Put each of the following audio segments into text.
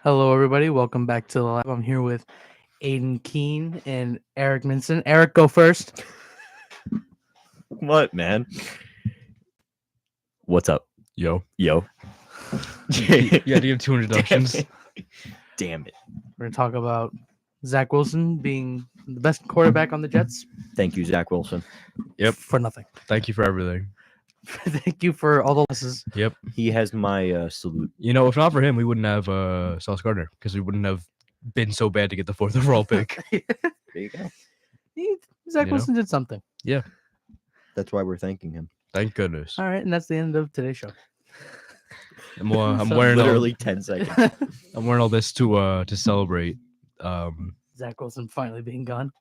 Hello, everybody. Welcome back to the lab. I'm here with Aiden Keene and Eric Minson. Eric, go first. What, man? What's up? Yo. Yo. You had to give 2 introductions. Damn it. We're going to talk about Zach Wilson being the best quarterback on the Jets Thank you, Zach Wilson. Yep. for nothing. Thank you for everything. Thank you for all the losses. Yep. He has my salute. You know, if not for him, we wouldn't have Sauce Gardner because we wouldn't have been so bad to get the 4th overall pick. There you go. Zach You know? Wilson did something. That's why we're thanking him. Thank goodness. All right, and that's the end of today's show. I'm So wearing Literally 10 seconds. I'm wearing all this to celebrate. Zach Wilson finally being gone.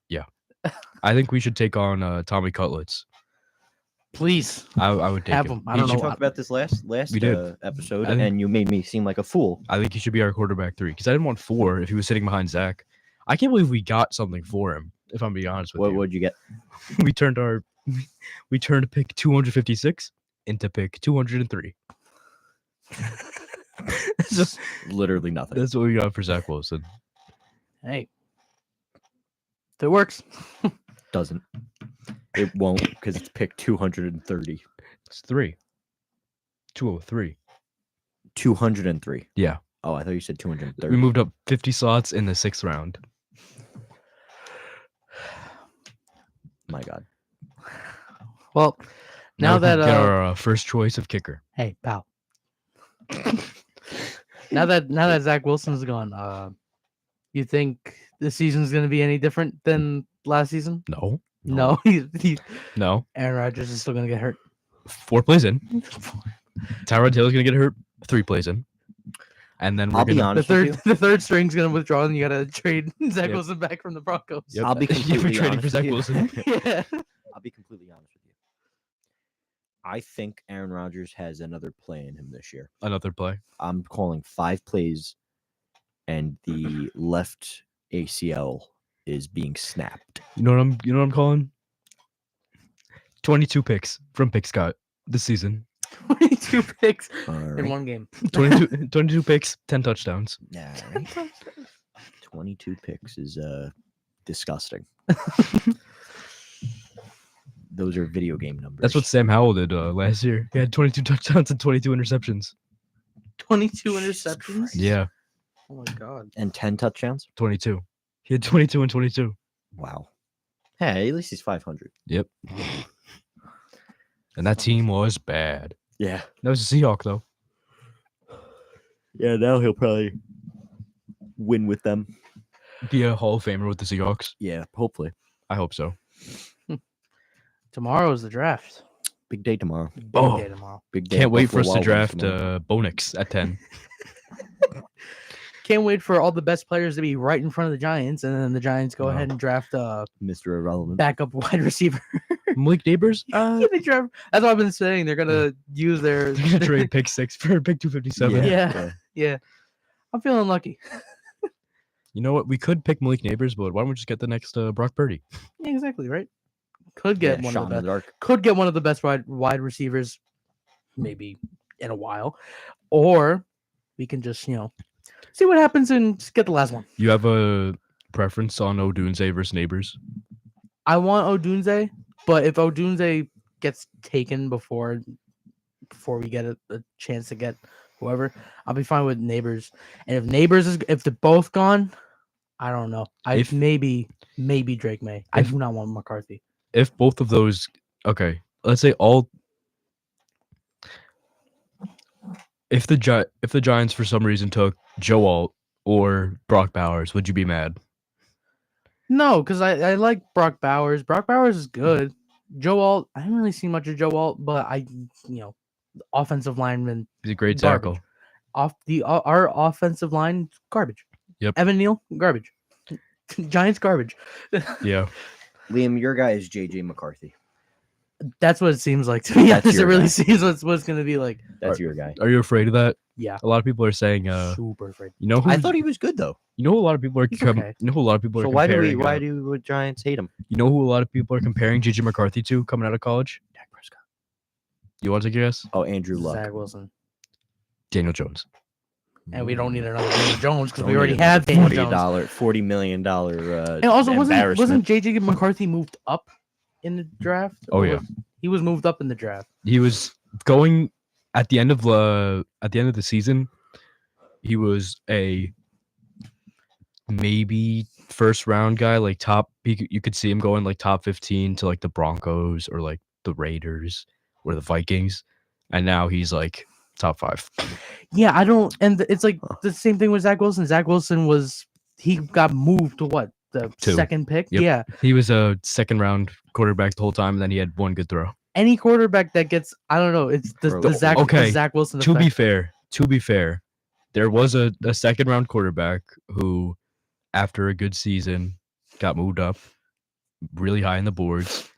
I think we should take on Tommy Cutlets. Please I would take have him. him. I He don't We know. talked about this last We did. episode, I think- and you made me seem like a fool. I think he should be our quarterback 3 because I didn't want 4 if he was sitting behind Zach. I can't believe we got something for him. If I'm being honest with What you, would you get? we turned pick 256 into pick 203. So Literally nothing. that's what we got for Zach Wilson. Hey, if it works. Doesn't. It won't because it's pick 230. It's 3. 203. 203. Yeah. Oh, I thought you said We 230. moved up 50 slots in the 6th round. My God. Well, now we that can get our first choice of kicker. hey, pal. now that Zach Wilson's gone, you think this season's gonna be any different than last season? No. No, No. Aaron Rodgers is still gonna get hurt. 4 plays in. Tyrod Taylor's gonna get hurt. 3 plays in. And then we're I'll be gonna honest The with you. third string's gonna withdraw, and you gotta trade Zach Yep. Wilson back from the Broncos. Yep. I'll be You're completely trading for honest Zach with you. Wilson. Yeah. I'll be completely honest with you. I think Aaron Rodgers has another play in him this year. Another play. I'm calling 5 plays, and the left ACL is being snapped. You know what I'm calling? 22 picks from Pick Scott this season. 22 picks All in right. one game. 22 picks, 10 touchdowns. Yeah, right. 22 picks is disgusting. Those are video game numbers. That's what Sam Howell did last year. He had 22 touchdowns and 22 interceptions. 22 interceptions. Christ. Yeah, Oh my god. and 10 touchdowns. 22. He had 22 and 22. Wow. Hey, at least he's 500. Yep. And that team was bad. Yeah. That was a Seahawk, though. Yeah. Now he'll probably win with them. Be a Hall of Famer with the Seahawks. Yeah. Hopefully. I hope so. Tomorrow is the draft. Big day tomorrow. Big Oh. day tomorrow. Big day. Can't at wait for Buffalo us to Wild Wings draft tomorrow. Bonix at 10. Can't wait for all the best players to be right in front of the Giants, and then the Giants go Wow. ahead and draft Mr. Irrelevant. backup wide receiver. Malik Neighbors? Yeah, they draft. That's what I've been saying. They're gonna use their. They're going to trade pick 6 for pick 257. Yeah. Yeah, I'm feeling lucky. You know what? We could pick Malik Neighbors, but why don't we just get the next Brock Purdy? Yeah, exactly right. Could get Yeah, one shot of in the the best. dark. Could get one of the best wide receivers, maybe in a while, or we can just see what happens and just get the last one. You have a preference on Odunze versus Neighbors? I want Odunze, but if Odunze gets taken before we get a chance to get whoever, I'll be fine with Neighbors. And if they're both gone, I don't know. If- maybe Drake May. I if- do not want McCarthy. If both of those, okay, let's say all. If the Giants for some reason took Joe Alt or Brock Bowers, would you be mad? No, because I like Brock Bowers. Brock Bowers is good. Joe Alt, I haven't really seen much of Joe Alt, but offensive lineman He's a great Garbage. tackle. Our offensive line garbage. Yep. Evan Neal garbage. Giants garbage. Yeah. Liam, your guy is JJ McCarthy. That's what it seems like to me. That's Honest, it your really guy. seems what it's gonna be like. That's your guy. Are you afraid of that? Yeah. A lot of people are saying, Super afraid. you know who? I thought he was good though. You know who a lot of people are He's com- okay. You know who a lot of people are So why comparing. do Giants hate him? You know who a lot of people are comparing JJ McCarthy to coming out of college? Dak Prescott. You want to take a guess? Oh, Andrew Luck. Zach Wilson. Daniel Jones. and we don't need another Daniel Jones because we Don't already need have Daniel another Jones. $40 million And also, wasn't embarrassment. JJ McCarthy moved up in the draft? Oh, Or yeah. he was moved up in the draft. He was going at the end of the season. He was a maybe first round guy, like top. You could see him going like top 15 to like the Broncos or like the Raiders or the Vikings, and now he's like top 5. Yeah, I don't, and it's like the same thing with Zach Wilson. Zach Wilson he got moved to what, the 2. second pick? Yep. Yeah, He was a second round quarterback the whole time, and then he had one good throw. any quarterback that gets, I don't know, it's the Bro, Zach, okay, the Zach Wilson To effect. be fair, there was a second round quarterback who, after a good season, got moved up really high in the boards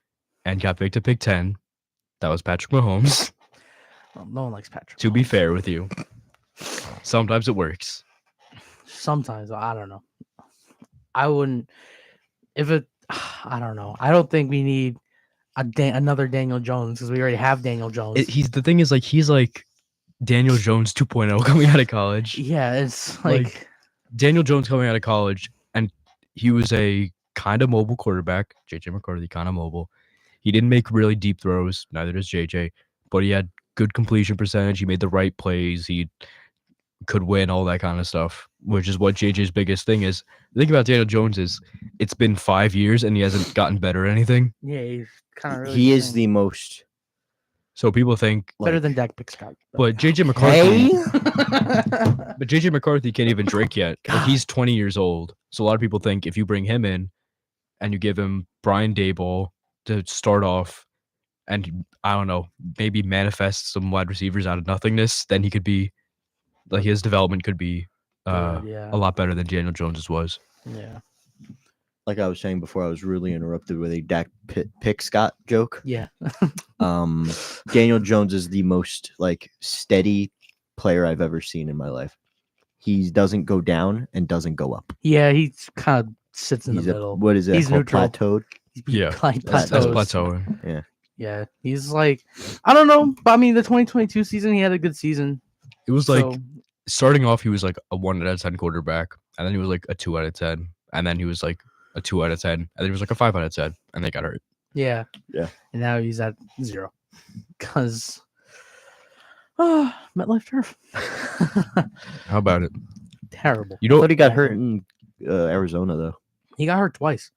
and got picked to pick 10. That was Patrick Mahomes. Well, no one likes Patrick. To be Mahomes. fair with you, sometimes it works. Sometimes I don't know. I wouldn't if it. I don't know. I don't think we need another Daniel Jones because we already have Daniel Jones. He's like Daniel Jones 2.0 coming out of college. Yeah, it's like Daniel Jones coming out of college, and he was a kind of mobile quarterback. JJ McCarthy, kind of mobile. He didn't make really deep throws, neither does JJ, but he had good completion percentage. He made the right plays. He could win, all that kind of stuff, which is what JJ's biggest thing is. The thing about Daniel Jones is it's been 5 years and he hasn't gotten better at anything. yeah, he's kind of really He is the most So people think, better like, than Dak Prescott. but JJ McCarthy, Hey? but JJ McCarthy can't even drink yet. Like, he's 20 years old. So a lot of people think if you bring him in and you give him Brian Daboll to start off, and I don't know, maybe manifest some wide receivers out of nothingness, then he could be like his development could be yeah, a lot better than Daniel Jones's was. yeah, Like I was saying before, I was really interrupted with a Dak pick Scott joke. yeah. Daniel Jones is the most like steady player I've ever seen in my life. He doesn't go down and doesn't go up. Yeah, he kind of sits in He's the middle. what is it He's called? neutral. Plateaued. Yeah, Like That's plateaus. plateauing. Yeah, he's like, I don't know, but I mean, the 2022 season, he had a good season. It was like So, starting off, he was like a 1 out of 10 quarterback, and then he was like a 2 out of 10, and then he was like a 2 out of 10, and then he was like a 5 out of 10, and they got hurt. yeah, Yeah. and now he's at 0 because MetLife Turf. How about it? Terrible. You I don't. thought he got hurt in Arizona though. He got hurt twice.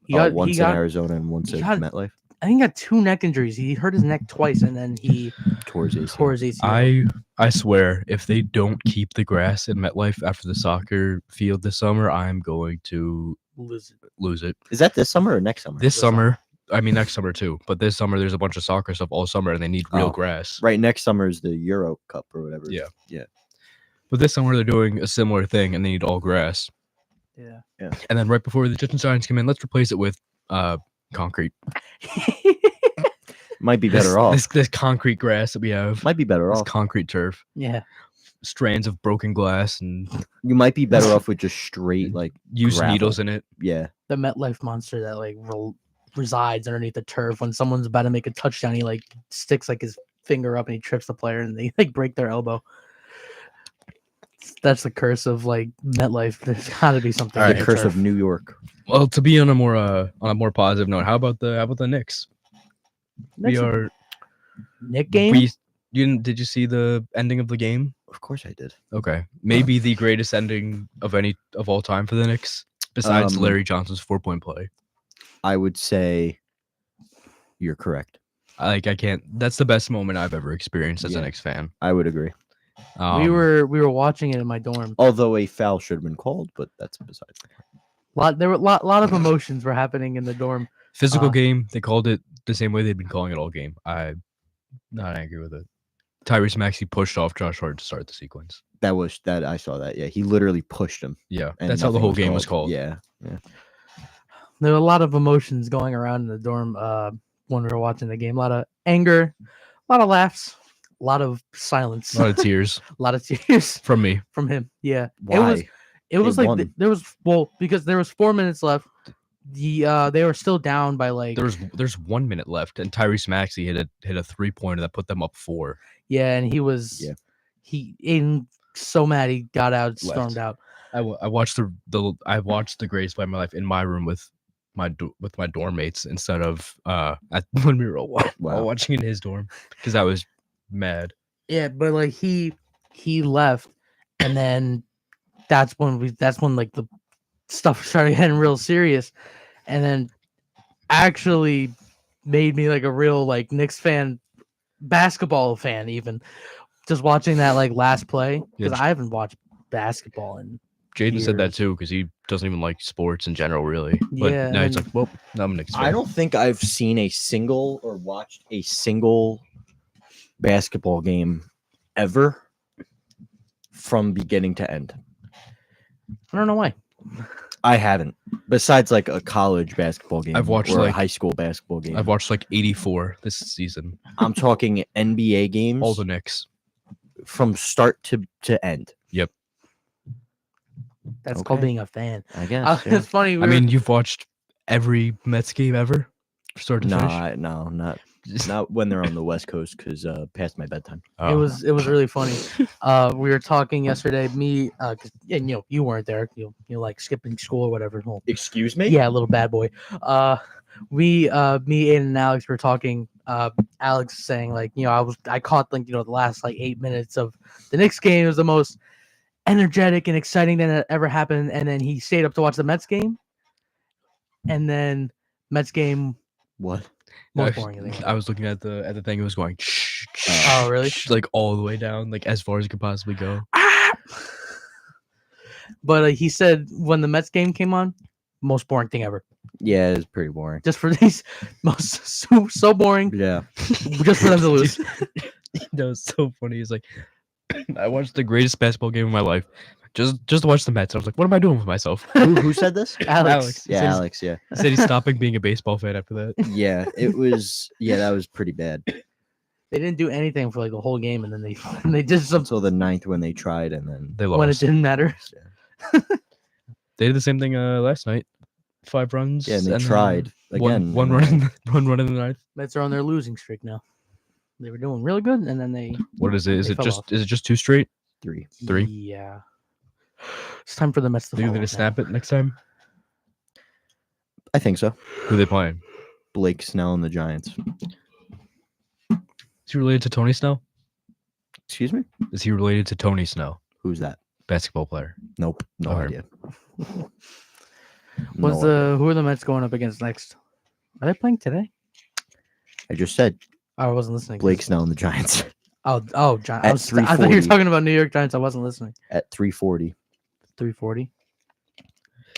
Once in Arizona and once he at got- MetLife. I think he got 2 neck injuries. He hurt his neck twice, and then he Towards ACL. tore his ACL. I swear, if they don't keep the grass in MetLife after the soccer field this summer, I'm going to Lose it. lose it. Is that this summer or next summer? This This summer. summer, I mean next summer too, but this summer there's a bunch of soccer stuff all summer, and they need real Oh. grass. Right, next summer is the Euro Cup or whatever. Yeah. But this summer they're doing a similar thing, and they need all grass. Yeah. And then right before the Egyptian Giants come in, let's replace it with concrete. Might be better off. This concrete grass that we have. Might be better This off. concrete turf, Yeah. strands of broken glass, and You might be better off with just straight like use Gravel. needles in it. yeah. The MetLife monster that like resides underneath the turf. When someone's about to make a touchdown, he like sticks like his finger up and he trips the player and they like break their elbow. That's the curse of like MetLife. There's got to be something. All with right, The the curse turf. of New York. Well, to be on a more positive note, how about the Knicks? Next We are Nick game. did you see the ending of the game? Of course I did. Okay, maybe the greatest ending of all time for the Knicks, besides Um, Larry Johnson's 4-point play. I would say you're correct. I can't. That's the best moment I've ever experienced as a Yeah. Knicks fan. I would agree. we were watching it in my dorm. Although a foul should have been called, but that's besides the point. There were lot of emotions were happening in the dorm. physical uh, game. They called it the same way they've been calling it all game. I'm not angry with it. Tyrese Maxey pushed off Josh Hart to start the sequence. That I saw that. Yeah, he literally pushed him. Yeah, And that's how the nothing whole game was called. Yeah. There were a lot of emotions going around in the dorm when we were watching the game. A lot of anger, a lot of laughs, a lot of silence, A lot of tears a lot of tears from me. from him. Yeah, Why? it was They like won. there was because there was 4 minutes left. They were still down by like There's 1 minute left, and Tyrese Maxey hit a 3-pointer that put them up 4. yeah, and he was Yeah. he in so mad he got out, Left. stormed out. I watched I watched the greatest play of my life in my room with my dorm mates instead of when we were all Wow. watching in his dorm because I was mad. Yeah, but like he left, and then that's when like the stuff started getting real serious, and then actually made me like a real like Knicks fan, basketball fan even, just watching that like last play because Yeah, I haven't watched basketball in Jaden said that years. too because he doesn't even like sports in general, really. But Yeah, now he's and- like, well, I'm a Knicks fan. I don't think I've seen a single or watched a single basketball game ever from beginning to end. I don't know why. I haven't. Besides like a college basketball game, I've watched, or a like- high school basketball game. I've watched like 84 this season. I'm talking NBA games All the Knicks. from start to end. That's called Okay. being a fan. I guess. It's funny. I mean, you've watched every Mets game ever, start to no, finish. no, not when they're on the West Coast because past my bedtime. it Oh. was really funny. We were talking yesterday. Me, 'cause- and you weren't there. You like skipping school or whatever. Well, Excuse me. yeah, little bad boy. Me, Aiden and Alex were talking. Alex saying like, I caught like the last like 8 minutes of the Knicks game. It was the most energetic and exciting thing that ever happened. And then he stayed up to watch the Mets game. And then Mets game What? more I- boring than I was looking at the thing. It was going. Shh, Oh, really? Like all the way down, like as far as it could possibly go. But he said when the Mets game came on, most boring thing ever. Yeah, it's pretty boring. Just for these most so boring. Yeah. Just for them to lose. That was so funny. He's like, I watched the greatest basketball game of my life. Just to watch the Mets. I was like, what am I doing with myself? Who said this? Alex. He Yeah, said he's- Alex. Yeah. He said he's stopping being a baseball fan after that. Yeah, it was. Yeah, that was pretty bad. They didn't do anything for like the whole game, and then they did some Until the ninth when they tried, and then They when it lost. didn't matter. They did the same thing last night. 5 runs. yeah, and they then tried again. One and run, then- one run in the ninth. Mets are on their losing streak now. They were doing really good, and then they What is it? Is They it fell just off. is it just 2 straight? 3. 3? Yeah, it's time for the Mets to. Are you fall gonna off now. snap it next time? I think so. Who are they playing? Blake Snell and the Giants. Is he related to Tony Snell? Excuse me. Is he related to Tony Snell, Who's that? basketball player? Nope. No Alright. idea. What's No idea. who are the Mets going up against next? Are they playing today? I just said Oh, I wasn't listening. Blake Snell and the Giants Oh, John. At I thought you were 3:40. talking about New York Giants. I wasn't listening. at 3:40. 340.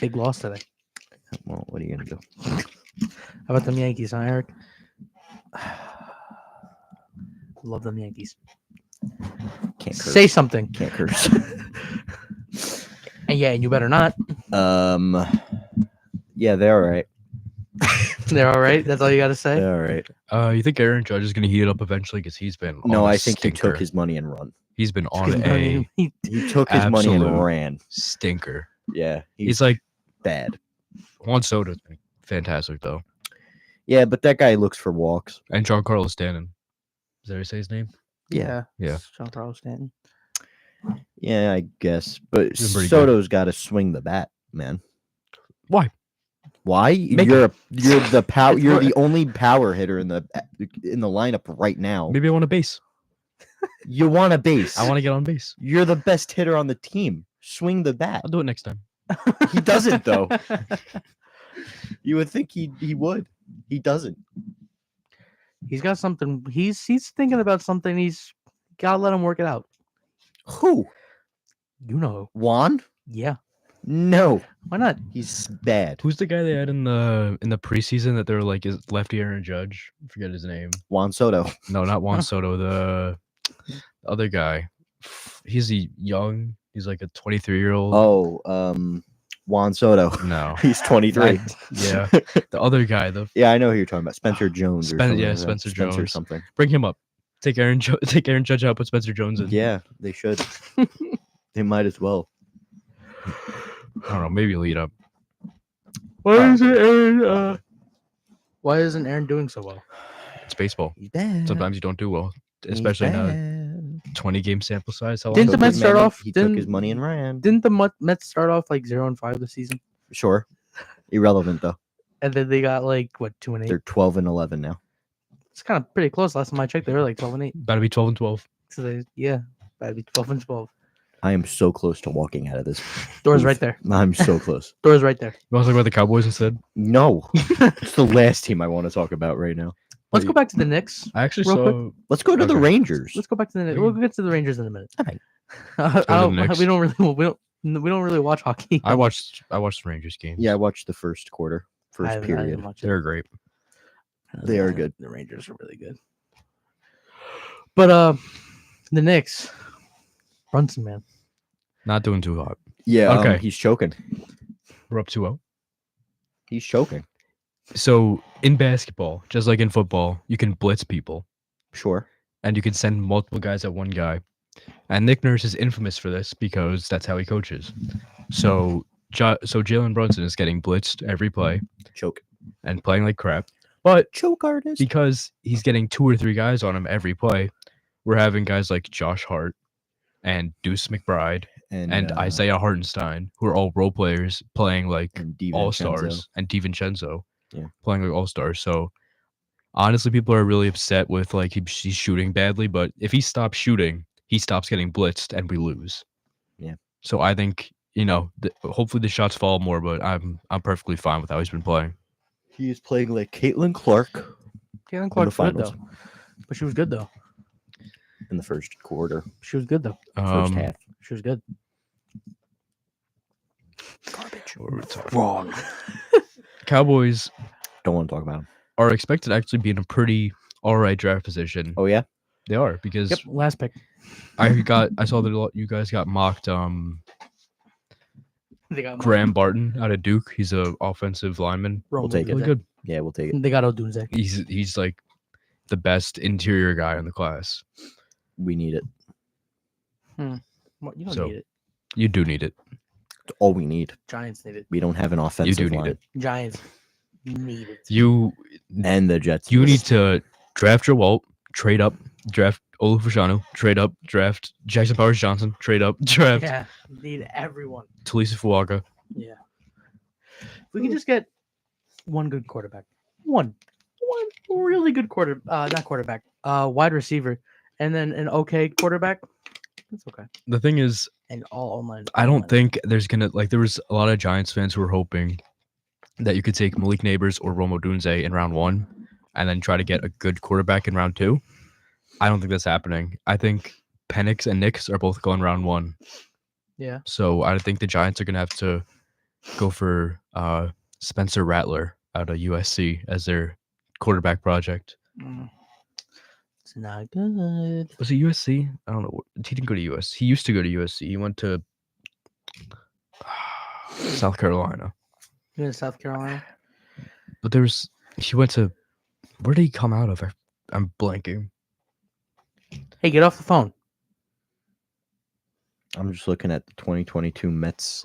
Big loss today. Well, what are you gonna do? How about them Yankees, huh, Eric? Love them Yankees. Can't curse. Say something. Can't curse. And yeah, and you better not. Yeah, they're all right. They're all right. That's all you got to say. They're all right. You think Aaron Judge is gonna heat it up eventually? Because he's been No, on a I think he stinker. took his money and run. He's been on Fucking a Bernie, he- He took his money Absolute. and ran. stinker. Yeah, He's like bad. Juan Soto's been fantastic though, Yeah, but that guy looks for walks. and Giancarlo Stanton. Is that how you say his name? Yeah. Yeah. John Carlos Stanton. Yeah, I guess. But He's been pretty good. Soto's got to swing the bat, man. Why? Why? Make You're the power. It's You're what- the only power hitter in the lineup right now. Maybe I want a base. You want a base. I want to get on base. You're the best hitter on the team. Swing the bat. I'll do it next time. He doesn't though. You would think he would. He doesn't. He's got something. He's thinking about something. He's gotta let him work it out. Who? You know. Juan? Yeah. No, Why not? he's bad. Who's the guy they had in the preseason that they were like is lefty Aaron Judge? I forget his name. Juan Soto. No, not Juan Soto. The other guy. He's young. He's like a 23-year-old. Oh, Juan Soto. No. He's 23. Yeah. The other guy. Yeah, I know who you're talking about. Spencer Jones. Or Spen- something yeah, like that. Spencer Spencer Jones. something. Bring him up. Take Aaron Judge out. Put Spencer Jones in. Yeah, they should. They might as well. I don't know. Maybe lead up. Why isn't Aaron? Why isn't Aaron doing so well? It's baseball. He's bad. Sometimes you don't do well, He's especially in a bad. 20 game sample size. How long Didn't is the it? Mets start off- He took didn't- his money and ran. Didn't the Mets start off like 0-5 this season, Sure. Irrelevant though. and then they got like what 2-8? They're 12-11 now. It's kind of pretty close. Last time I checked, they were like 12-8. About to be 12 and 12. So yeah, that'd be 12-12. I am so close to walking out of this. Doors Oof. right there. Mm. I'm so close. Doors right there. You want to talk about the Cowboys instead? No. It's the last team I want to talk about right now. Let's go back to the Knicks. I actually Real quick. saw. Let's go to the Okay. Rangers. Let's go back to the Knicks. We- We'll get to the Rangers in a minute. Alright. We don't really watch hockey. I watched the Rangers game. Yeah, I watched the first quarter, I first haven't- I didn't period. watch it. They're great. They are good. The Rangers are really good. But the Knicks, Brunson, man. Not doing too hot. Yeah, Okay. he's choking. We're up 2-0. He's choking. So in basketball, just like in football, you can blitz people Sure. and you can send multiple guys at one guy. And Nick Nurse is infamous for this because that's how he coaches. So so Jalen Brunson is getting blitzed every play Choke. and playing like crap. But Choke artist. because he's getting 2 or 3 guys on him every play, we're having guys like Josh Hart and Deuce McBride and Isaiah Hartenstein, who are all role players playing like and DiVincenzo. all stars, and DiVincenzo Yeah. playing like all stars. So honestly, people are really upset with like he's shooting badly, but if he stops shooting, he stops getting blitzed and we lose. Yeah. So I think hopefully the shots fall more, but I'm perfectly fine with how he's been playing. He is playing like Caitlin Clark Caitlin Clark's good finals. though. But she was good though. in the first quarter, She was good though. first half. She was good. Garbage. What were we talking Wrong. Cowboys Don't want to talk about him. are expected to actually be in a pretty all right draft position. Oh yeah. They are because Yep, last pick. I saw that a lot you guys got mocked. They got Graham Barton out of Duke. He's a offensive lineman. We'll take it. Really good. Yeah, we'll take it. They got Odunze. He's like the best interior guy in the class. We need it. What, you don't So- need it. You do need it. It's all we need. Giants need it. We don't have an offensive You do need line. it. Giants need it. You And the Jets. need to draft Joe Walt, trade up, draft Olaf Fashanu, trade up, draft Jackson Powers Johnson, trade up, draft Yeah, need everyone. Talisa Fuaga. Yeah. If we can just get one good quarterback, one really good not quarterback, wide receiver, and then an okay quarterback, that's okay. The thing is, And all online. I don't think there's gonna there was a lot of Giants fans who were hoping that you could take Malik Neighbors or Rome Odunze in round 1 and then try to get a good quarterback in round 2. I don't think that's happening. I think Penix and Nix are both going round 1. Yeah. So I think the Giants are gonna have to go for Spencer Rattler out of USC as their quarterback project. It's not good. Was it USC? I don't know. He didn't go to US. He used to go to USC. He went to South Carolina. You in South Carolina? But he went to, where did he come out of? I'm blanking. Hey, get off the phone. I'm just looking at the 2022 Mets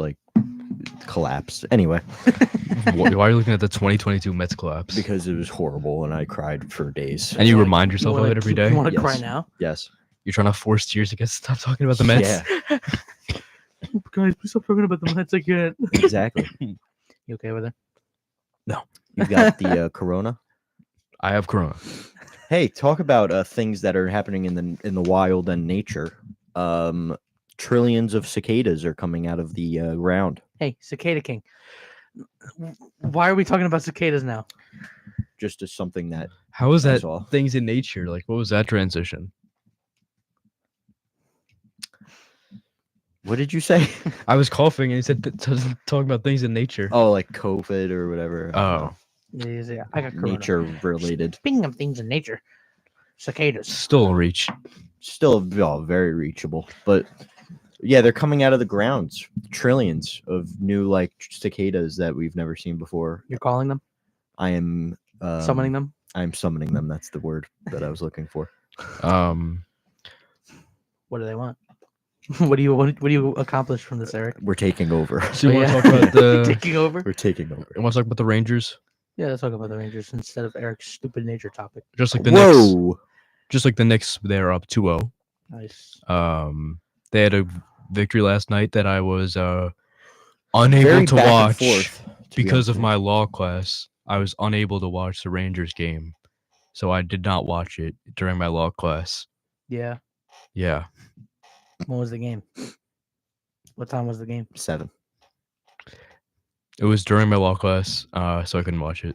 collapse. Anyway, Why are you looking at the 2022 Mets collapse? because it was horrible and I cried for days. And you wanna- remind yourself of wanna- it every day? You want to cry Yes. now? Yes. You're trying to force tears to stop talking about the Mets? Yeah, Guys, please stop talking about the Mets again. exactly. You okay with it? You got the Corona. I have Corona. Hey, talk about things that are happening in the wild and nature. Trillions of cicadas are coming out of the ground. Hey, Cicada King. Why are we talking about cicadas now? Just as something that How is I that saw. things in nature? Like, what was that transition? What did you say? I was coughing and he said talking about things in nature. Oh, like COVID or whatever. Oh. Yeah, I got corona. Nature related. Speaking of things in nature, cicadas. Still a reach. Still very reachable, but yeah, they're coming out of the grounds. Trillions of new cicadas that we've never seen before. You're calling them, I am summoning them. I'm summoning them. That's the word that I was looking for. What do they want? What do you accomplish from this, Eric? We're taking over. So you Oh, want to yeah. talk about the Taking over? We're taking over. you want to talk about the Rangers? Yeah, let's talk about the Rangers instead of Eric's stupid nature topic. Just like the Knicks. Whoa! Just like the Knicks, they're up 2-0. Nice. They had a victory last night that I was unable Very to back and watch forth, to be because honest of with my law class. I was unable to watch the Rangers game, so I did not watch it during my law class. Yeah. Yeah, When was the game? What time was the game? you. 7. it was during my law class, so I couldn't watch it.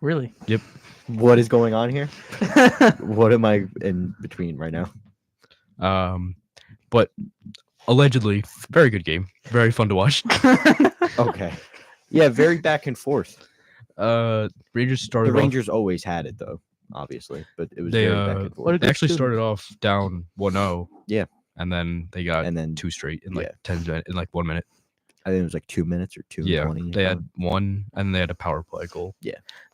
Really? What is going on here? What am I in between right now? But allegedly, very good game, very fun to watch. Okay. Yeah, very back and forth. Rangers The started Rangers always had it though, obviously, but it was They, very back uh, and What a forth. They good actually student. started off down 1-0. Yeah. And then they got And then 2 straight in like yeah. 10 minutes, in like 1 minute. I think it was like 2 minutes or 2 Yeah. 20. They had 1 and they had a power play goal.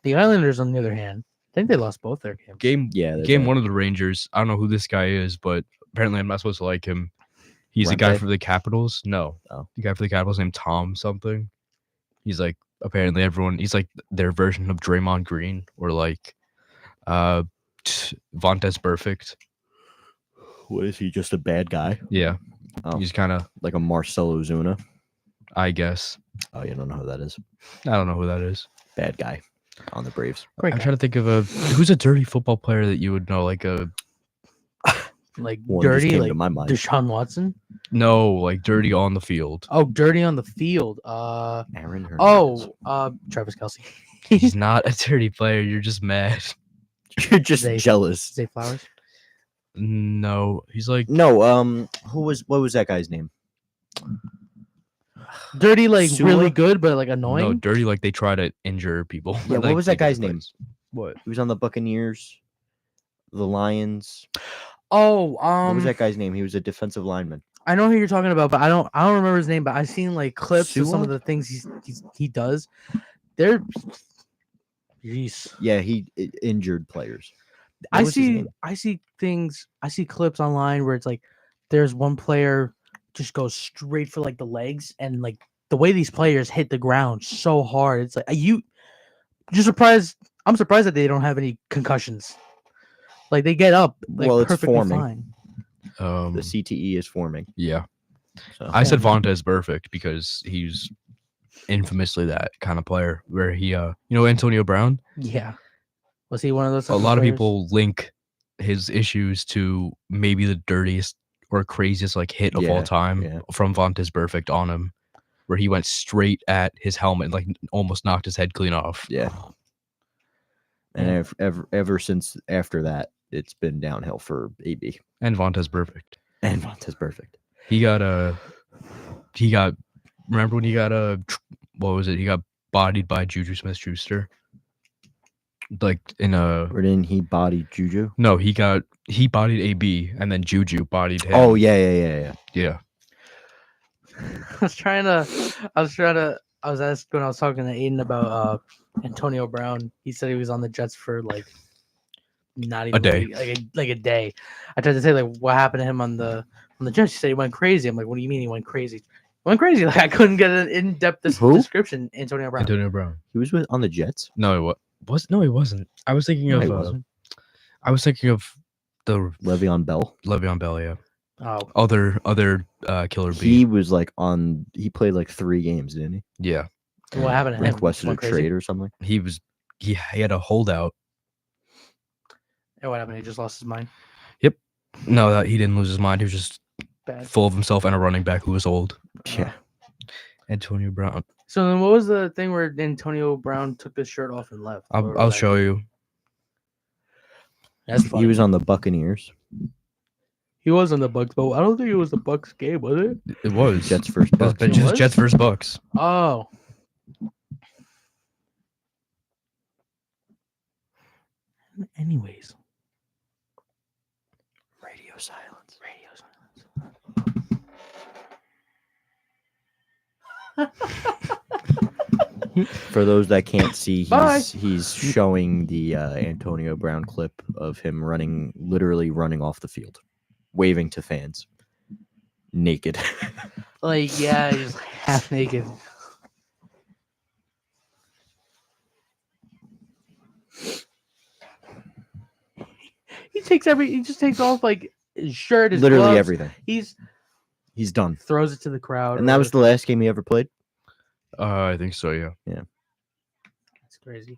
The Islanders, on the other hand, I think they lost both their games. Yeah, Game 1 of the Rangers. I don't know who this guy is, but apparently I'm not supposed to like him. He's the guy Rente? for the Capitals. No. Oh. The guy for the Capitals named Tom something. He's like apparently he's like their version of Draymond Green or like Vontaze Perfect. What is he? Just a bad guy? Yeah. Oh. He's kind of, Like a Marcelo Zuna? I guess. Oh, you don't know who that is? I don't know who that is. Bad guy on the Braves. Great I'm guy. trying to think of who's a dirty football player that you would know, like Like One just dirty, came like to my mind. Deshaun Watson. like dirty on the field. Oh, dirty on the field. Aaron Hernandez. Travis Kelsey. He's not a dirty player. You're just mad. You're just Zay- jealous. Zay Flowers. No, he's like No, what was that guy's name? Dirty, like Sula? really good, but like no annoying. dirty. Like they try to injure people. Yeah, what Like, was that take other guy's name? players. What? He was on the Buccaneers, the Lions. Oh, What was that guy's name? He was a defensive lineman. I know who you're talking about, but I don't remember his name. But I've seen like clips of some of Sua? the things he does. They're, jeez. Yeah, he injured players. I was his see name? I see clips online where it's like there's one player just goes straight for like the legs, and like the way these players hit the ground so hard, it's like I'm surprised that they don't have any concussions. Like they get up like Well, it's perfectly forming. fine. The CTE is forming. Yeah, So. I said Vontaze Perfect because he's infamously that kind of player. Where he, Antonio Brown. Yeah. Was he one of those? A type lot of players? people link his issues to maybe the dirtiest or craziest like hit of all Yeah, time yeah. from Vontaze Perfect on him, where he went straight at his helmet and like almost knocked his head clean off. Yeah. And ever since after that, it's been downhill for AB. And Vontaze Perfect. And Vontaze Perfect. He got remember when he got what was it? He got bodied by Juju Smith-Schuster. Like in a Or didn't he body Juju? no, he bodied AB and then Juju bodied him. Oh, yeah. yeah. I was asked when I was talking to Aiden about Antonio Brown. He said he was on the Jets for like not even day. like a day. I tried to say like what happened to him on the Jets. He said he went crazy. I'm like, what do you mean he went crazy? He went crazy. Like I couldn't get an in-depth Who? description. Antonio Brown. Antonio Brown. He was on the Jets? No, no, he wasn't. I was thinking No, of he wasn't. I was thinking of the Le'Veon Bell. Le'Veon Bell, yeah. Oh, Other killer He bee. was like he played like 3 games, didn't he? Yeah. what happened to him? Requested a Went crazy? trade or something. He had a holdout. And what happened? He just lost his mind. No, that he didn't lose his mind. He was just Bad. full of himself and a running back who was old. Yeah. Antonio Brown. So then, what was the thing where Antonio Brown took his shirt off and left? What was I'll that? show you. That's funny. He was on the Buccaneers. He was on the Bucks, but I don't think it was the Bucks game, was it? It was Jets first It was Bucks. It was? Jets versus Bucks. Oh. Anyways. Radio silence. For those that can't see, Bye. he's showing the Antonio Brown clip of him literally running off the field, waving to fans, naked. Like, yeah, he's half naked. He just takes off like his shirt, his Literally gloves. everything. He's done. Throws it to the crowd. And that was the last game he ever played. I think so. Yeah. That's crazy.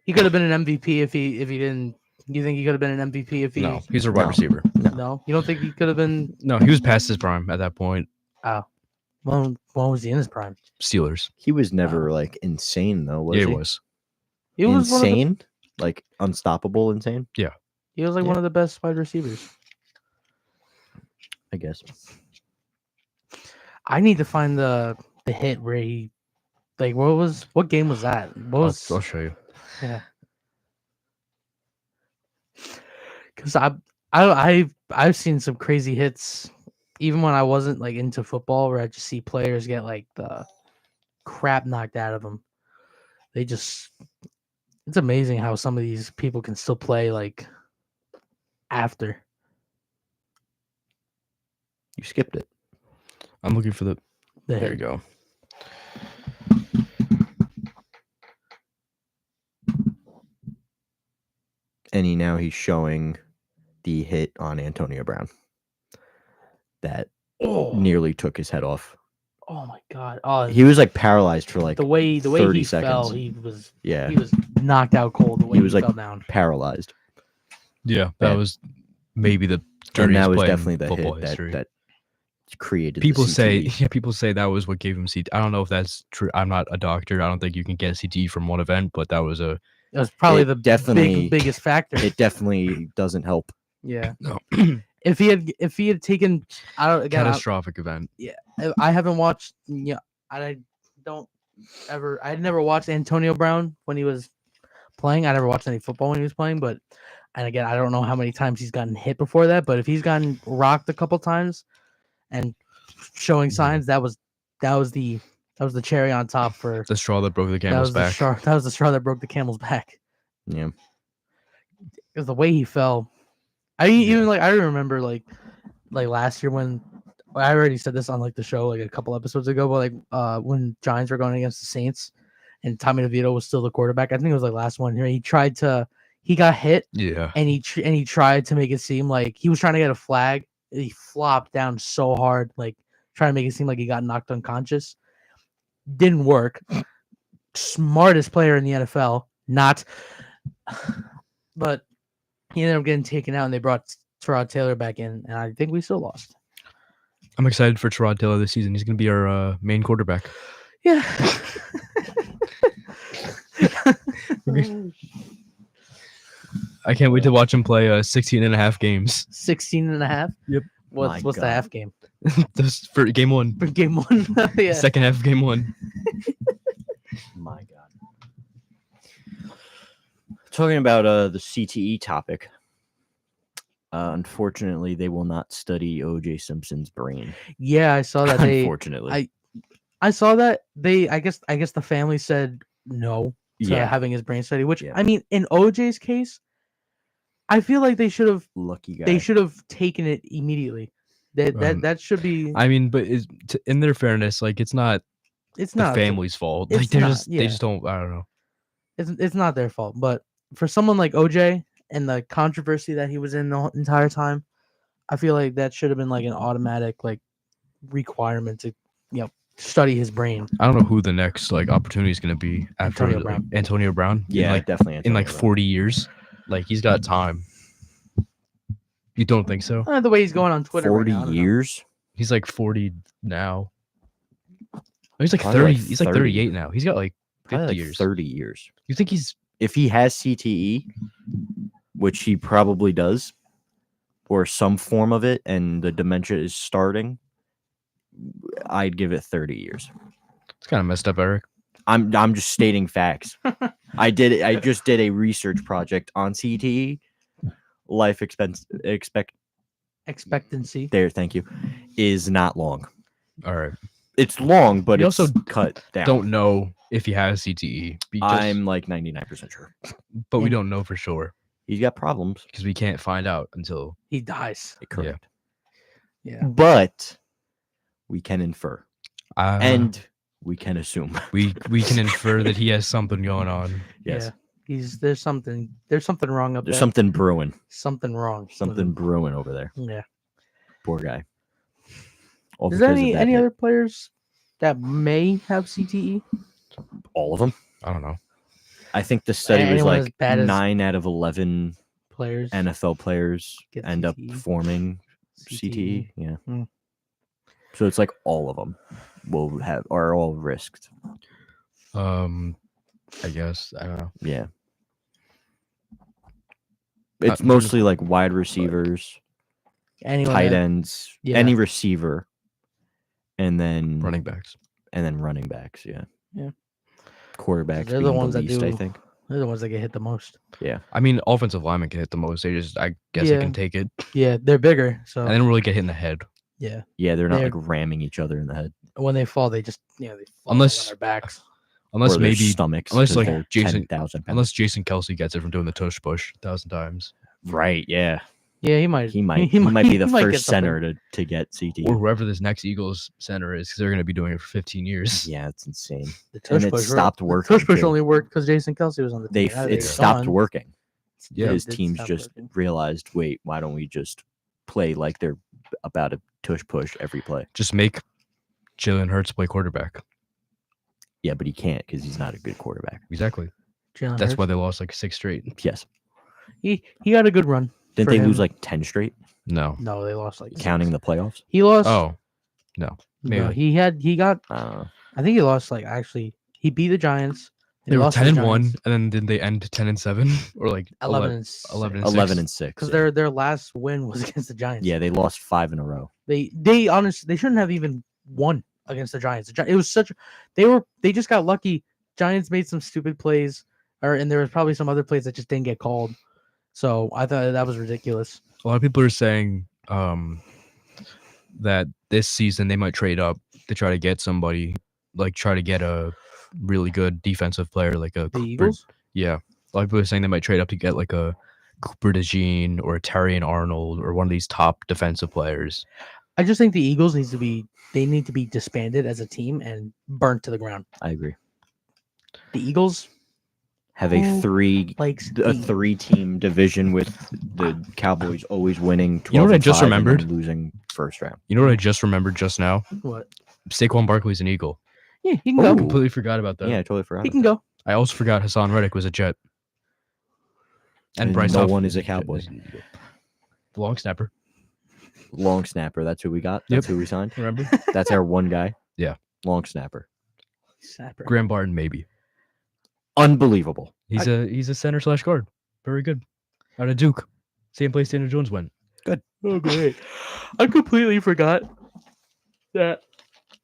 He could have been an MVP if he didn't. You think he could have been an MVP if he? No, he's a wide No. receiver. No, you don't think he could have been? No, he was past his prime at that point. When was he in his prime? Steelers. He was never like insane though, was Yeah, he? he was. He was one of the, Insane? Like unstoppable insane? he was like Yeah. one of the best wide receivers. I guess. I need to find the hit where he, like, what game was that? What was? I'll show you. Yeah. Because I've seen some crazy hits, even when I wasn't like into football, where I just see players get like the crap knocked out of them. It's amazing how some of these people can still play like after. You skipped it. I'm looking for the. The There you hit. go. And he's showing the hit on Antonio Brown. That Oh, nearly took his head off. oh my god! Oh, He was like paralyzed for like the way 30 he seconds. fell, he was yeah, knocked out cold. The way He was, like, fell down. paralyzed. Yeah, that Yeah. was maybe the And dirtiest that was play in definitely the football hit history. that created People the say, CTE. people say that was what gave him CTE. I don't know if that's true. I'm not a doctor. I don't think you can get CTE from one event, but that was a It was probably It the definitely- biggest factor. It definitely doesn't help. Yeah. no, If he had taken, I don't again. catastrophic event. I haven't watched. Yeah, I never watched Antonio Brown when he was playing. I never watched any football when he was playing. But, and again, I don't know how many times he's gotten hit before that. But if he's gotten rocked a couple times, and showing signs, that was the cherry on top for The straw that broke the that camel's was back. that was the straw that broke the camel's back. Yeah. Because the way he fell, I remember like last year when I already said this on like the show like a couple episodes ago, but like when Giants were going against the Saints and Tommy DeVito was still the quarterback. I think it was like last one here. He got hit Yeah. and he tried to make it seem like he was trying to get a flag. He flopped down so hard, like trying to make it seem like he got knocked unconscious. Didn't work. Smartest player in the NFL, not, but he ended up getting taken out, and they brought Tyrod Taylor back in, and I think we still lost. I'm excited for Tyrod Taylor this season. He's going to be our main quarterback. Yeah. I can't wait to watch him play 16 and a half games. 16 and a half? Yep. What's My the God. half game? This for game one. For game one? Yeah. Second half of game one. My God. Talking about the CTE topic. Unfortunately, they will not study OJ Simpson's brain. Yeah, I saw that. Unfortunately. I saw that I guess the family said no to Yeah. having his brain study, which Yeah. I mean, in OJ's case, I feel like they should have Lucky guy. taken it immediately. That should be. I mean, but in their fairness, like it's not It's the not family's fault. it's Like they not, just yeah. they just don't. I don't know. It's not their fault, but for someone like OJ and the controversy that he was in the entire time, I feel like that should have been like an automatic like requirement to study his brain. I don't know who the next like opportunity is going to be after Antonio like, Brown. Antonio Brown. Yeah, like definitely. in like Antonio Brown. 40 years. Like he's got time. You don't think so? The way he's going on Twitter. 40 right now, I don't know. years? He's like 40 now. He's like Probably 30. like He's like 30. 38 now. He's got like 50 Probably like years. 30 years. You think he's If he has CTE, which he probably does, or some form of it, and the dementia is starting, I'd give it 30 years. it's kind of messed up, Eric? I'm just stating facts. I just did a research project on CTE. Life Expectancy. there, thank you, is not long. All right. It's long, but You it's also cut down. Don't know if he has CTE. I'm like 99% sure. but we Yeah. don't know for sure He's got problems. because we can't find out until He dies. Correct. Yeah. But we can infer and and we can assume. we can infer that he has something going on. Yes. Yeah. There's something wrong up There's there. something brewing. Something wrong. with Something him. brewing over there. Yeah. Poor guy. All Is there because of that any hit. other players that may have CTE? All of them. I don't know. I think the study was Anyone as like bad as 9 out of 11 Players NFL players Get end up CTE. forming CTE. Yeah. Hmm. So it's like all of them are all risked. I guess I don't know. Yeah. It's I'm mostly like wide receivers, Anyone tight that- ends, yeah. any receiver, and then Running backs. running backs. Yeah. Yeah. Quarterbacks They're being the ones that least, I do- think. They're the ones that get hit the most. I mean, offensive linemen can hit the most. They just, I guess, they Yeah. can take it, Yeah, they're bigger, so and they don't really get hit in the head. yeah. Yeah, they're not They're- like ramming each other in the head. When they fall, they just they fall Unless- on their backs. Unless or their maybe, stomachs. unless, 'cause like, they're Jason- 10,000 pounds. unless Jason Kelsey gets it from doing the tush push 1,000 times, Right, yeah. Yeah, he might. He might be the he might first get something. center to get CTE. or whoever this next Eagles center is, because they're going to be doing it for 15 years. Yeah, it's insane. The And tush it push stopped the working, tush push too. only worked because Jason Kelsey was on the team. Now that It he's stopped gone, working. Yeah. His it did teams stop just working. realized, wait, why don't we just play like they're about to tush push every play? Just make Jalen Hurts play quarterback. Yeah, but he can't because he's not a good quarterback. Exactly. Jalen That's Hurts. why they lost like 6 straight. Yes. he had a good run. Didn't For they lose him. like 10 straight, No. No, they lost like counting the playoffs? He lost. Oh, no, maybe. he got. Uh, I think he lost like actually. He beat the Giants. they were lost to 10 the and 1, Giants. and then did they end 10 and 7 or like 11 11 and 11 6. and 6. because yeah. their last win was against the Giants. Yeah, they lost 5 in a row. They honestly they shouldn't have even won against the Giants. It was such they just got lucky. Giants made some stupid plays, and there was probably some other plays that just didn't get called. So I thought that was ridiculous. A lot of people are saying that this season they might trade up to try to get somebody, like try to get a really good defensive player, like a The Cooper- Eagles. Yeah, a lot of people are saying they might trade up to get like a Cooper DeJean or a Terrian Arnold or one of these top defensive players. I just think the Eagles need to be disbanded as a team and burnt to the ground. I agree. The Eagles Have a Who three likes a the- 3-team division with the Cowboys always winning 12 You know what I and just 5 and then remembered? losing first round. You know what I just remembered just now? what? Saquon Barkley's an Eagle. Yeah, he can I go. Ooh. completely forgot about that. Yeah, I totally forgot. He about can that. go. I also forgot Hassan Reddick was a Jet. And Bryce no Huff one is a Jet Cowboy. is an Eagle. The long snapper. Long snapper, that's who we got. That's who we signed. Remember? That's our one guy. Yeah. Long snapper. Sapper. Graham Barton, maybe. Unbelievable. He's a center / guard. Very good. Out of Duke. Same place Daniel Jones went. Oh great! I completely forgot that.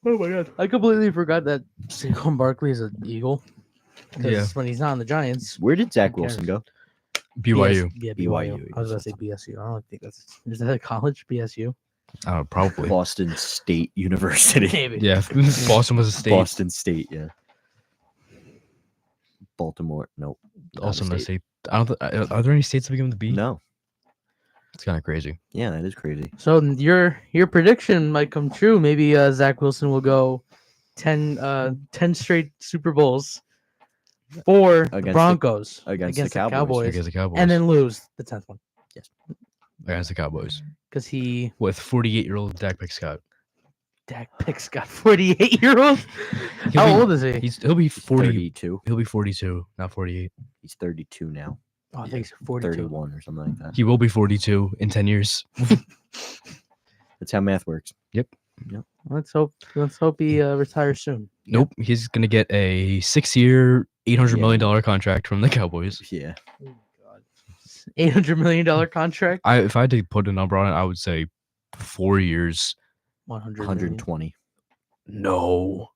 Oh my god! I completely forgot that Saquon Barkley is an Eagle. Because Yeah. when he's not on the Giants, Where did Zach Who Wilson cares? go? BYU. Yeah, BYU, BYU. I was gonna say BSU. I don't think that's is that a college BSU? Probably. Boston State University. Maybe. Yeah. Boston was a state. Boston State, yeah. Baltimore, nope. not a Also in the state. I don't. Are there any states that begin with B? No. It's kind of crazy. Yeah, that is crazy. So your prediction might come true. Maybe Zach Wilson will go 10 straight Super Bowls for the Against the- Broncos against the Cowboys. Against the Cowboys. and then lose the 10th one against the Cowboys because he with 48-year-old Dak Prescott. Dak Pick's got 48-year-old. He'll How be- old is he? He'll be 40. 32. He'll be 42, not 48. He's 32 now. Oh, I think he's 42. 31 or something like that. He will be 42 in 10 years. That's how math works. Let's hope he retires soon. Nope. He's gonna get a 6-year, $800 Yeah. million contract from the Cowboys. Yeah. Oh God, $800 million contract. If I had to put a number on it, I would say 4 years. 100 million. 120. No.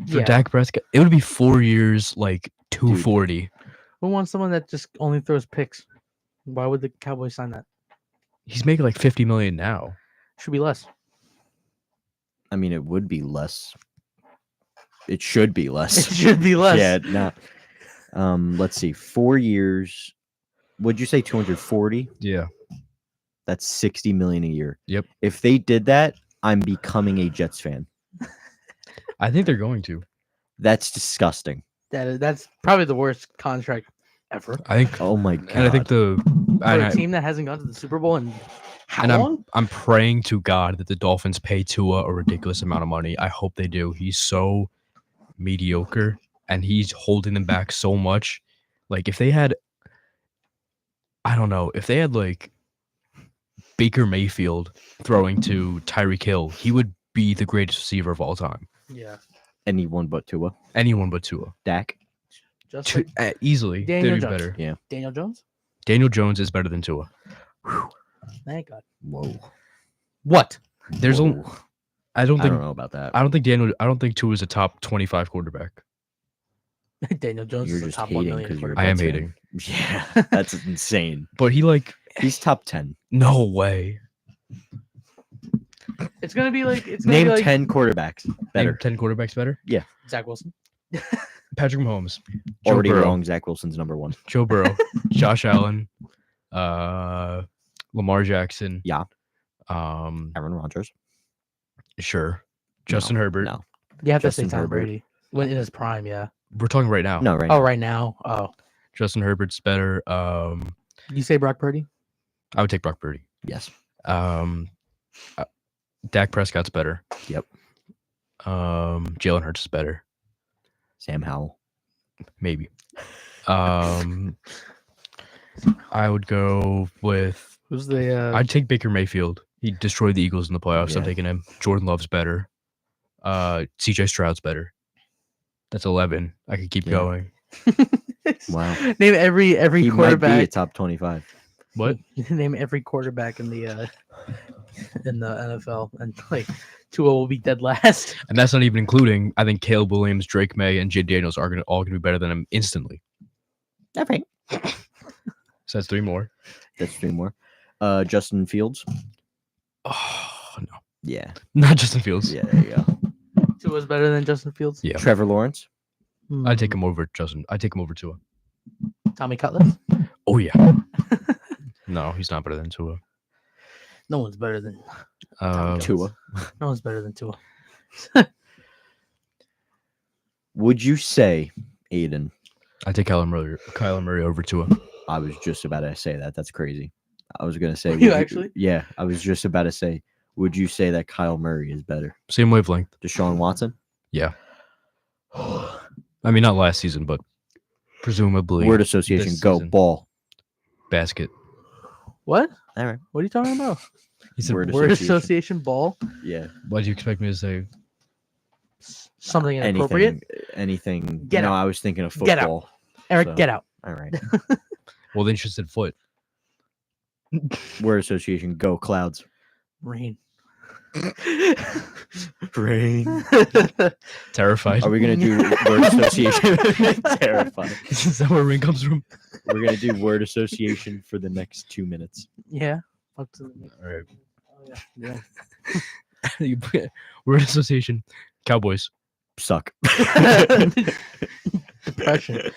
For Yeah. Dak Prescott, it would be 4 years, like 240. Who wants someone that just only throws picks? Why would the Cowboys sign that? He's making like 50 million now. Should be less. I mean, it would be less. It should be It less. should be less. Yeah, no. Let's see. 4 years. Would you say 240? Yeah. That's 60 million a year. Yep. If they did that, I'm becoming a Jets fan. I think they're going to. That's disgusting. That's probably the worst contract ever. I think, Oh my god. and I think For and a I, team that hasn't gone to the Super Bowl in how and long? I'm praying to God that the Dolphins pay Tua a ridiculous amount of money. I hope they do. He's so mediocre, and he's holding them back so much. Like if they had, I don't know, if they had like Baker Mayfield throwing to Tyreek Hill, he would be the greatest receiver of all time. Yeah, anyone but Tua. Anyone but Tua. Dak. just like Easily. Daniel They'd be Jones. better. Yeah. Daniel Jones. Daniel Jones is better than Tua. Thank God. Whoa. What? There's Whoa. only, I don't I think don't know about that. I don't think Tua is a top 25 quarterback. Daniel Jones You're is the just top 1 hating million because you're. quarterback. I am Jets fan. hating. Yeah, that's insane. But he like He's top 10. no way. It's gonna be like it's gonna Name be like 10 quarterbacks Name better. 10 quarterbacks better. Zach Wilson. Patrick Mahomes, Joe Already Burrow, wrong. Zach Wilson's number 1. Joe Burrow, Josh Allen, Lamar Jackson. Yeah. Um, Aaron Rodgers. sure. Justin Herbert. No. You have to Justin say Tom Herbert. Brady when in his prime. Yeah. We're talking right now. No, right. Oh, now. right now. Oh, Justin Herbert's better. you say Brock Purdy? I would take Brock Purdy. Yes. Dak Prescott's better. Yep. Jalen Hurts is better. Sam Howell. Maybe. I would go with. Who's the? I'd take Baker Mayfield. He destroyed the Eagles in the playoffs. I'm Yeah. taking him. Jordan Love's better. CJ Stroud's better. That's 11. I could keep Yeah. going. Wow. Name every He might be a quarterback. top 25. What? Name every quarterback in the NFL, and like Tua will be dead last. And that's not even including. I think Caleb Williams, Drake May, and Jay Daniels are all gonna be better than him instantly. Okay. So that's 3 more. That's 3 more. Justin Fields. Oh no, Yeah. not Justin Fields. Yeah, there you go. Tua's better than Justin Fields. Yeah. Trevor Lawrence. I'd take him over Justin. I'd take him over Tua. Tommy Cutlass. Oh yeah. No, he's not better than Tua. No one's better than Tua. no one's better than Tua. Would you say, Aiden? I'd take Kyler Murray over Tua. I was just about to say that. That's crazy. I was gonna say. Were you would actually? Yeah, I was just about to say. Would you say that Kyle Murray is better? Same wavelength. Deshaun Watson. Yeah. I mean, not last season, but presumably Word association. this Go season. ball. basket. What? All right. What are you talking about? He said, Word Word association. association ball. Yeah. "What do you expect me to say?" Something inappropriate. Anything. Get no, out. I was thinking of Get out. football. Eric, So- get out. All right. Well, then she said foot. Word association. Go Clouds. Rain. Rain. Terrified. Are we gonna do word association? Terrified. Is that where ring comes from? We're gonna do word association for the next 2 minutes. Yeah. Up to the- All right. oh, yeah. Word association. Cowboys. Suck. Depression.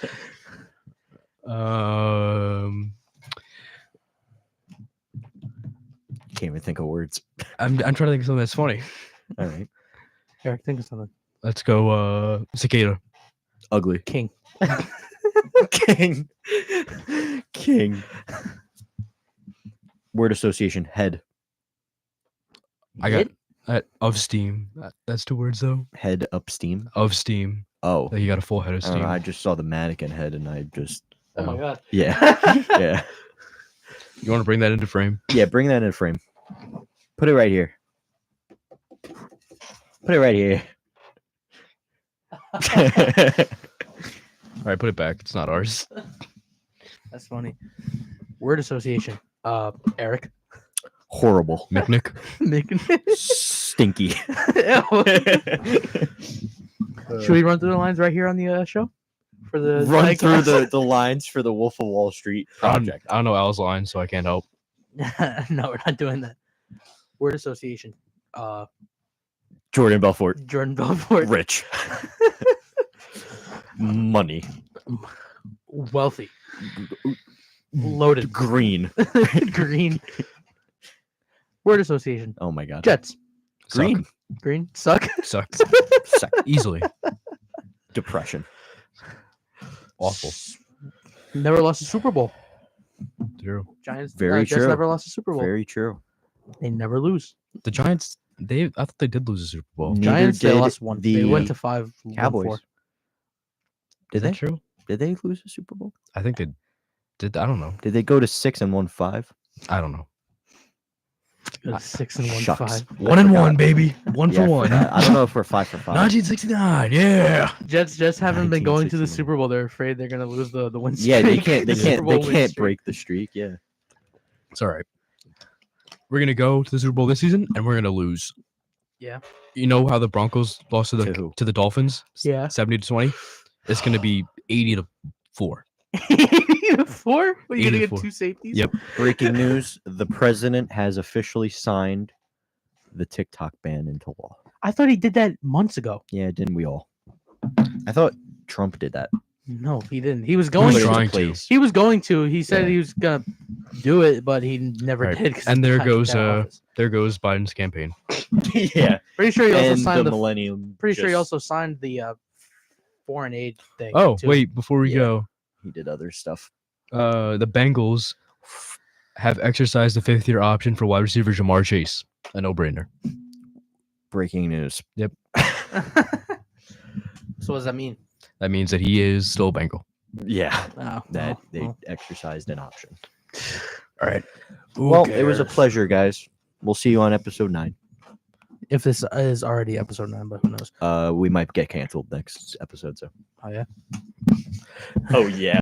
Can't even think of words. I'm trying to think of something that's funny. All right. Eric, think of something. Let's go. Cicada. Ugly. King. King. King. Word association. Head. I got It? of steam. That's 2 words though. Head up steam. Of steam. Oh. Like you got a full head of I don't steam. know, I just saw the mannequin head and I just. Oh my Oh. god. Yeah. Yeah. You want to bring that into frame? Yeah. Bring that in frame. Put it right here. Put it right here. All right, put it back. It's not ours. That's funny. Word association. Eric. Horrible. Micnic. Stinky. Should we run through the lines right here on the show? For the Run through podcast? the lines for the Wolf of Wall Street I project. don't know Al's line, so I can't help. No, we're not doing that. Word association. Jordan Belfort. Jordan Belfort. Rich. Money. Wealthy. Loaded. Green. Green. Word association. Oh my god. Jets. Green. Green. Suck. Sucks. Suck. Easily. Depression. Awful. Never lost a Super Bowl. True. Giants. Very Jets true. never lost a Super Bowl. Very true. They never lose. The Giants, I thought they did lose a Super Bowl. Neither Giants. They did lost one. They the went to 5. won Cowboys. 4. Is Did that they? true? Did they lose a Super Bowl? I think they did. I don't know. Did they go to 6 and won 5? I don't know. It was 6 and 1 Shucks. 5. I forgot. baby. One Yeah, I forgot. I don't know if we're 5 for 5. 1969. Yeah. Jets haven't been going to the 1961. Super Bowl. They're afraid they're gonna lose the win streak. Yeah, they can't. They the Super can't. Bowl They win can't streak. break the streak. Yeah. It's all right. We're gonna go to the Super Bowl this season, and we're gonna lose. Yeah. You know how the Broncos lost To who? to the Dolphins? Yeah. 70-20. It's gonna be 80-4. 4? What, you gonna 80 to get 4. 2 safeties? Yep. Breaking news: the president has officially signed the TikTok ban into law. I thought he did that months ago. Yeah, didn't we all? I thought Trump did that. No, he didn't. He was going was to. trying to. Please. He was going to. He said Yeah. he was gonna do it, but he never Right. did. 'cause And he there got kicked goes, out of office. There goes Biden's campaign. Yeah. Pretty sure he also And signed the the. millennium. Pretty sure he just- also signed the foreign aid thing. Oh, too. wait, before we Yeah. go, he did other stuff. the Bengals have exercised the 5th-year option for wide receiver Jamar Chase. A no-brainer. Breaking news. So what does that mean? That means that he is still a Bengal. Yeah. Oh, That well, they well. exercised an option. All right. Well, it was a pleasure, guys. We'll see you on episode 9. If this is already episode 9, but who knows? We might get canceled next episode. So. Oh yeah. Oh yeah.